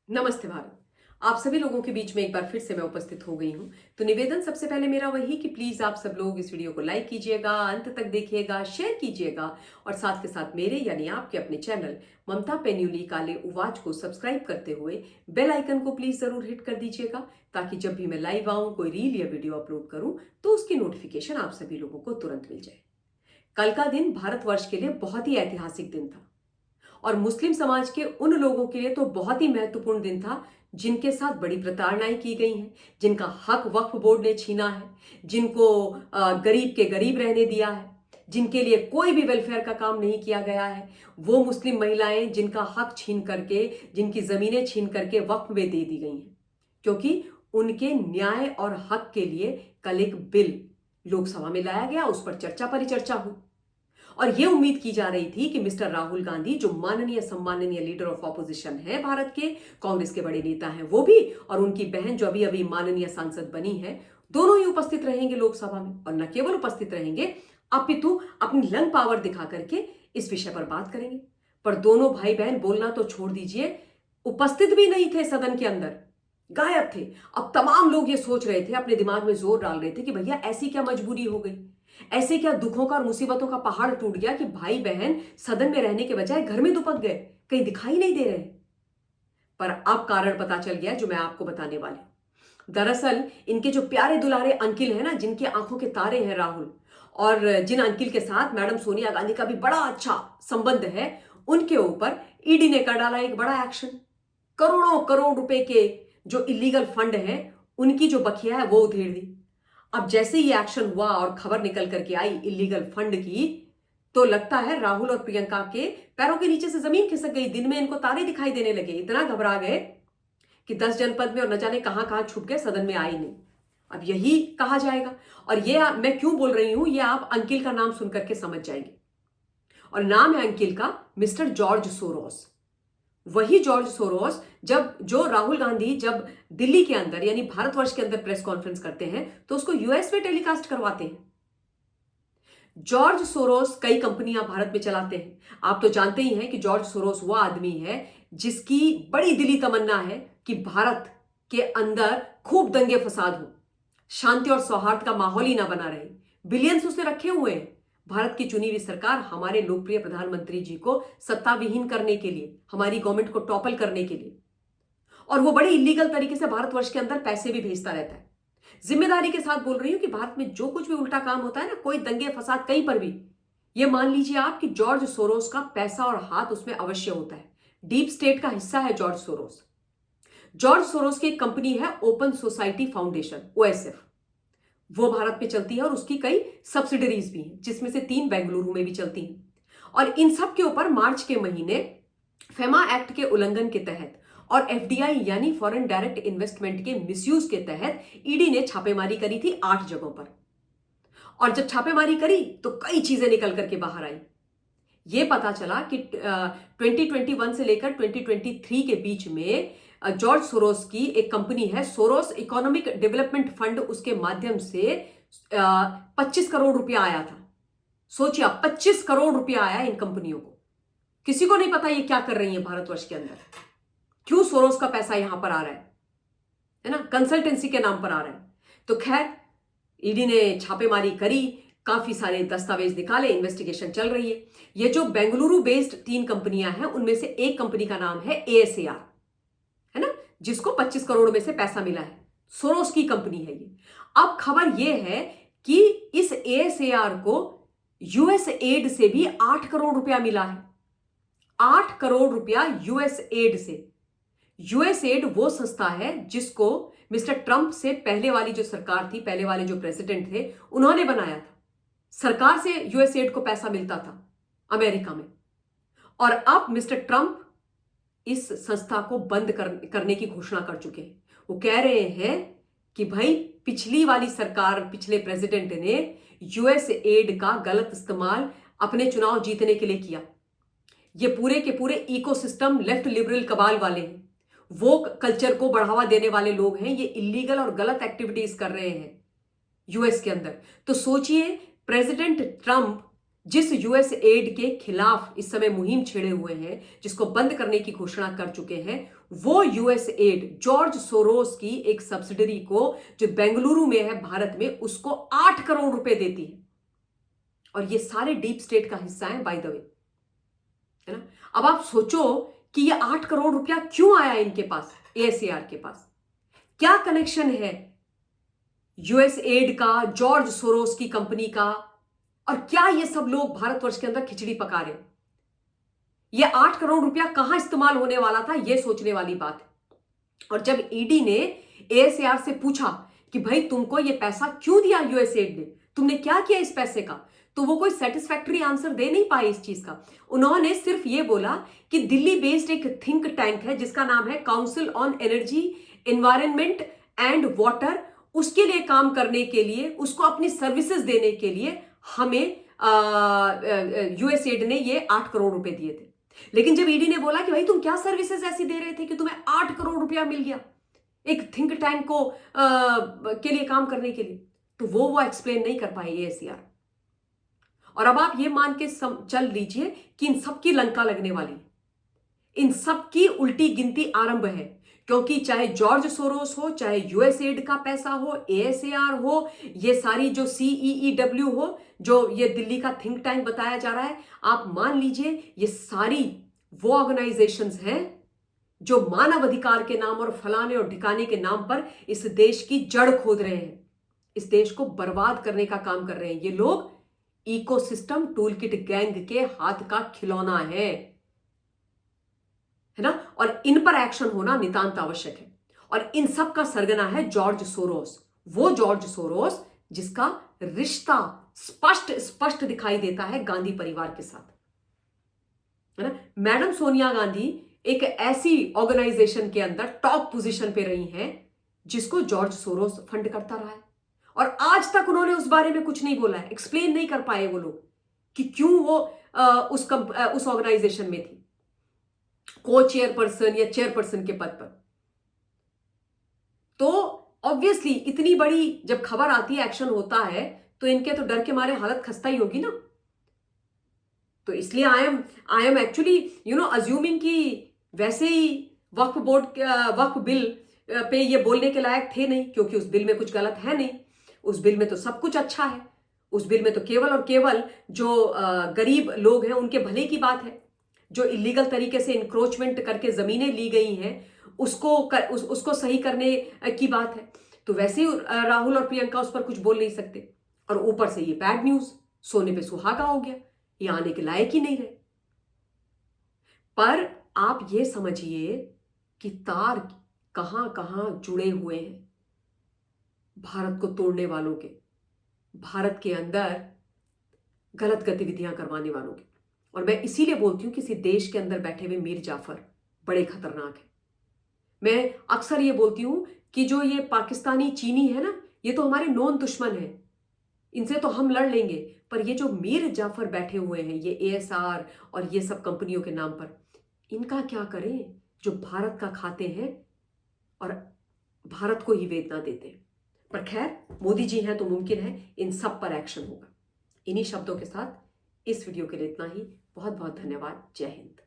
नमस्ते भारत। आप सभी लोगों के बीच में एक बार फिर से मैं उपस्थित हो गई हूं। तो निवेदन सबसे पहले मेरा वही कि प्लीज आप सब लोग इस वीडियो को लाइक कीजिएगा, अंत तक देखिएगा, शेयर कीजिएगा और साथ के साथ मेरे यानी आपके अपने चैनल ममता पेन्यूली काले उवाच को सब्सक्राइब करते हुए बेल आइकन को प्लीज जरूर हिट कर दीजिएगा, ताकि जब भी मैं लाइव आऊं, कोई रील या वीडियो अपलोड करूं तो उसकी नोटिफिकेशन आप सभी लोगों को तुरंत मिल जाए। कल का दिन भारतवर्ष के लिए बहुत ही ऐतिहासिक दिन था और मुस्लिम समाज के उन लोगों के लिए तो बहुत ही महत्वपूर्ण दिन था जिनके साथ बड़ी प्रताड़नाएं की गई हैं, जिनका हक वक्फ बोर्ड ने छीना है, जिनको गरीब के गरीब रहने दिया है, जिनके लिए कोई भी वेलफेयर का काम नहीं किया गया है। वो मुस्लिम महिलाएं जिनका हक छीन करके, जिनकी जमीनें छीन करके वक्फ में दे दी गई हैं, क्योंकि उनके न्याय और हक के लिए कल एक बिल लोकसभा में लाया गया, उस पर चर्चा परिचर्चा हुई और यह उम्मीद की जा रही थी कि मिस्टर राहुल गांधी, जो माननीय सम्माननीय लीडर ऑफ ऑपोजिशन है भारत के, कांग्रेस के बड़े नेता हैं वो भी, और उनकी बहन जो अभी अभी माननीय सांसद बनी है, दोनों ही उपस्थित रहेंगे लोकसभा में। और न केवल उपस्थित रहेंगे, अपितु अपनी लंग पावर दिखा करके इस विषय पर बात करेंगे। पर दोनों भाई बहन बोलना तो छोड़ दीजिए, उपस्थित भी नहीं थे सदन के अंदर, गायब थे। अब तमाम लोग ये सोच रहे थे, अपने दिमाग में जोर डाल रहे थे कि भैया ऐसी क्या मजबूरी हो गई, ऐसे क्या दुखों का और मुसीबतों का पहाड़ टूट गया कि भाई बहन सदन में रहने के बजाय घर में दुपक गए, कहीं दिखाई नहीं दे रहे। पर अब कारण पता चल गया जो मैं आपको बताने वाली हूं। दरअसल इनके जो प्यारे दुलारे अंकिल हैं ना, जिनकी आंखों के तारे हैं राहुल, और जिन अंकिल के साथ मैडम सोनिया गांधी का भी बड़ा अच्छा संबंध है, उनके ऊपर ईडी ने कर डाला एक बड़ा एक्शन। करोड़ों करोड़ रुपए के जो इलीगल फंड है, उनकी जो बखिया है वो उधेड़ दी। अब जैसे ही एक्शन हुआ और खबर निकल करके आई इलीगल फंड की, तो लगता है राहुल और प्रियंका के पैरों के नीचे से जमीन खिसक गई। दिन में इनको तारे दिखाई देने लगे, इतना घबरा गए कि 10 जनपद में और न जाने कहां कहां छूट गए, सदन में आई नहीं। अब यही कहा जाएगा। और ये मैं क्यों बोल रही हूं, ये आप अंकिल का नाम सुनकर के समझ जाएंगे। और नाम है अंकिल का मिस्टर जॉर्ज सोरोस। वही जॉर्ज सोरोस जो राहुल गांधी जब दिल्ली के अंदर यानी भारतवर्ष के अंदर प्रेस कॉन्फ्रेंस करते हैं तो उसको यूएस में टेलीकास्ट करवाते हैं। जॉर्ज सोरोस कई कंपनियां भारत में चलाते हैं। आप तो जानते ही हैं कि जॉर्ज सोरोस वो आदमी है जिसकी बड़ी दिली तमन्ना है कि भारत के अंदर खूब दंगे फसाद हो, शांति और सौहार्द का माहौल ही ना बना रहे। बिलियंस उसने रखे हुए हैं भारत की चुनी हुई सरकार हमारे लोकप्रिय प्रधानमंत्री जी को सत्ता विहीन करने के लिए, हमारी गवर्नमेंट को टॉपल करने के लिए। और वो बड़े इलीगल तरीके से भारतवर्ष के अंदर पैसे भी भेजता रहता है। जिम्मेदारी के साथ बोल रही हूं कि भारत में जो कुछ भी उल्टा काम होता है ना, कोई दंगे फसाद कहीं पर भी, ये मान लीजिए आप कि जॉर्ज सोरोस का पैसा और हाथ उसमें अवश्य होता है। डीप स्टेट का हिस्सा है जॉर्ज सोरोस। जॉर्ज सोरोस की एक कंपनी है ओपन सोसाइटी फाउंडेशन, ओएसएफ। वो भारत में चलती है और उसकी कई सब्सिडरीज भी हैं, जिसमें से 3 बेंगलुरु में भी चलती हैं। और इन सब के ऊपर मार्च के महीने फेमा एक्ट के उल्लंघन के तहत और एफडीआई यानी फॉरेन डायरेक्ट इन्वेस्टमेंट के मिसयूज के तहत ईडी ने छापेमारी करी थी 8 जगहों पर। और जब छापेमारी करी तो कई चीजें निकल करके बाहर आई। यह पता चला कि 2021 से लेकर 2023 के बीच में जॉर्ज सोरोस की एक कंपनी है, सोरोस इकोनॉमिक डेवलपमेंट फंड, उसके माध्यम से 25 करोड़ रुपया आया था। सोचिए, 25 करोड़ रुपया आया इन कंपनियों को। किसी को नहीं पता ये क्या कर रही है भारतवर्ष के अंदर, क्यों सोरोस का पैसा यहां पर आ रहा है ना, कंसल्टेंसी के नाम पर आ रहा है। तो खैर, ईडी ने छापेमारी करी, काफी सारे दस्तावेज निकाले, इन्वेस्टिगेशन चल रही है। ये जो बेंगलुरु बेस्ड 3 कंपनियां हैं, उनमें से एक कंपनी का नाम है एएसएआर, है ना, जिसको 25 करोड़ में से पैसा मिला है। सोरोस की कंपनी है ये। अब खबर यह है कि इस एएसएआर को यूएस एड से भी 8 करोड़ रुपया मिला है। 8 करोड़ रुपया यूएस एड से। यूएस एड वो संस्था है जिसको मिस्टर ट्रंप से पहले वाली जो सरकार थी, पहले वाले जो प्रेसिडेंट थे, उन्होंने बनाया था। सरकार से यूएस एड को पैसा मिलता था अमेरिका में। और अब मिस्टर ट्रंप इस संस्था को बंद करने की घोषणा कर चुके हैं। वो कह रहे हैं कि भाई, पिछली वाली सरकार, पिछले प्रेसिडेंट ने यूएस एड का गलत इस्तेमाल अपने चुनाव जीतने के लिए किया। ये पूरे के पूरे इकोसिस्टम लेफ्ट लिबरल कबाल वाले हैं, वो कल्चर को बढ़ावा देने वाले लोग हैं। ये इलीगल और गलत एक्टिविटीज कर रहे हैं यूएस के अंदर। तो सोचिए, प्रेसिडेंट ट्रंप जिस यूएस एड के खिलाफ इस समय मुहिम छेड़े हुए हैं, जिसको बंद करने की घोषणा कर चुके हैं, वो यूएस एड जॉर्ज सोरोस की एक सब्सिडरी को जो बेंगलुरु में है भारत में, उसको 8 करोड़ रुपए देती है। और ये सारे डीप स्टेट का हिस्सा है बाय द वे, है ना। अब आप सोचो कि ये 8 करोड़ रुपया क्यों आया इनके पास, एएसएआर के पास क्या कनेक्शन है यूएस एड का, जॉर्ज सोरोस की कंपनी का, और क्या ये सब लोग भारतवर्ष के अंदर खिचड़ी पका रहे हैं? ये 8 करोड़ रुपया कहां इस्तेमाल होने वाला था, ये सोचने वाली बात है। और जब ईडी ने एएसएआर से पूछा कि भाई तुमको ये पैसा क्यों दिया यूएस एड ने, तुमने क्या किया इस पैसे का, तो वो कोई सेटिस्फैक्टरी आंसर दे नहीं पाए इस चीज का। उन्होंने सिर्फ ये बोला कि दिल्ली बेस्ड एक थिंक टैंक है जिसका नाम है council on energy, environment and water, उसके लिए काम करने के लिए, उसको अपनी सर्विसेज देने के लिए हमें यूएस एड ने ये 8 करोड़ रुपए दिए थे। लेकिन जब ईडी ने बोला कि भाई तुम क्या सर्विसेज ऐसी दे रहे थे कि तुम्हें 8 करोड़ रुपया मिल गया एक थिंक टैंक को के लिए काम करने के लिए, तो वो एक्सप्लेन नहीं कर पाए एएसएआर। और अब आप ये मान के चल लीजिए कि इन सब की लंका लगने वाली, इन सब की उल्टी गिनती आरंभ है, क्योंकि चाहे जॉर्ज सोरोस हो, चाहे यूएस एड का पैसा हो, एएसएआर हो, ये सारी जो सीईईडब्ल्यू हो, जो ये दिल्ली का थिंक टैंक बताया जा रहा है, आप मान लीजिए ये सारी वो ऑर्गेनाइजेशंस हैं जो मानव अधिकार के नाम और फलाने और ठिकाने के नाम पर इस देश की जड़ खोद रहे हैं, इस देश को बर्बाद करने का काम कर रहे हैं। ये लोग इकोसिस्टम टूलकिट गैंग के हाथ का खिलौना है ना, और इन पर एक्शन होना नितांत आवश्यक है। और इन सब का सरगना है जॉर्ज सोरोस, वो जॉर्ज सोरोस जिसका रिश्ता स्पष्ट स्पष्ट दिखाई देता है गांधी परिवार के साथ, है ना। मैडम सोनिया गांधी एक ऐसी ऑर्गेनाइजेशन के अंदर टॉप पोजीशन पे रही हैं जिसको जॉर्ज सोरोस फंड करता रहा है, और आज तक उन्होंने उस बारे में कुछ नहीं बोला है, एक्सप्लेन नहीं कर पाए वो लोग कि क्यों वो उस ऑर्गेनाइजेशन में थी, को चेयरपर्सन या चेयरपर्सन के पद पर। तो ऑब्वियसली इतनी बड़ी जब खबर आती है, एक्शन होता है, तो इनके तो डर के मारे हालत खस्ता ही होगी ना। तो इसलिए आई एम एक्चुअली अज्यूमिंग कि वैसे ही वक्फ बिल पे ये बोलने के लायक थे नहीं, क्योंकि उस बिल में कुछ गलत है नहीं, उस बिल में तो सब कुछ अच्छा है, उस बिल में तो केवल और केवल जो गरीब लोग हैं उनके भले की बात है, जो इलीगल तरीके से इंक्रोचमेंट करके जमीनें ली गई हैं उसको सही करने की बात है। तो वैसे ही राहुल और प्रियंका उस पर कुछ बोल नहीं सकते, और ऊपर से ये बैड न्यूज, सोने पे सुहागा हो गया, ये आने के लायक ही नहीं रहे। पर आप ये समझिए कि तार कहां कहां जुड़े हुए हैं भारत को तोड़ने वालों के, भारत के अंदर गलत गतिविधियां करवाने वालों के। और मैं इसीलिए बोलती हूं किसी देश के अंदर बैठे हुए मीर जाफर बड़े खतरनाक है। मैं अक्सर ये बोलती हूं कि जो ये पाकिस्तानी चीनी है ना, ये तो हमारे नॉन दुश्मन है, इनसे तो हम लड़ लेंगे, पर ये जो मीर जाफर बैठे हुए हैं, ये एएसआर और ये सब कंपनियों के नाम पर, इनका क्या करें जो भारत का खाते हैं और भारत को ही वेदना देते हैं। पर खैर, मोदी जी हैं तो मुमकिन है इन सब पर एक्शन होगा। इन्हीं शब्दों के साथ इस वीडियो के लिए इतना ही। बहुत बहुत धन्यवाद। जय हिंद।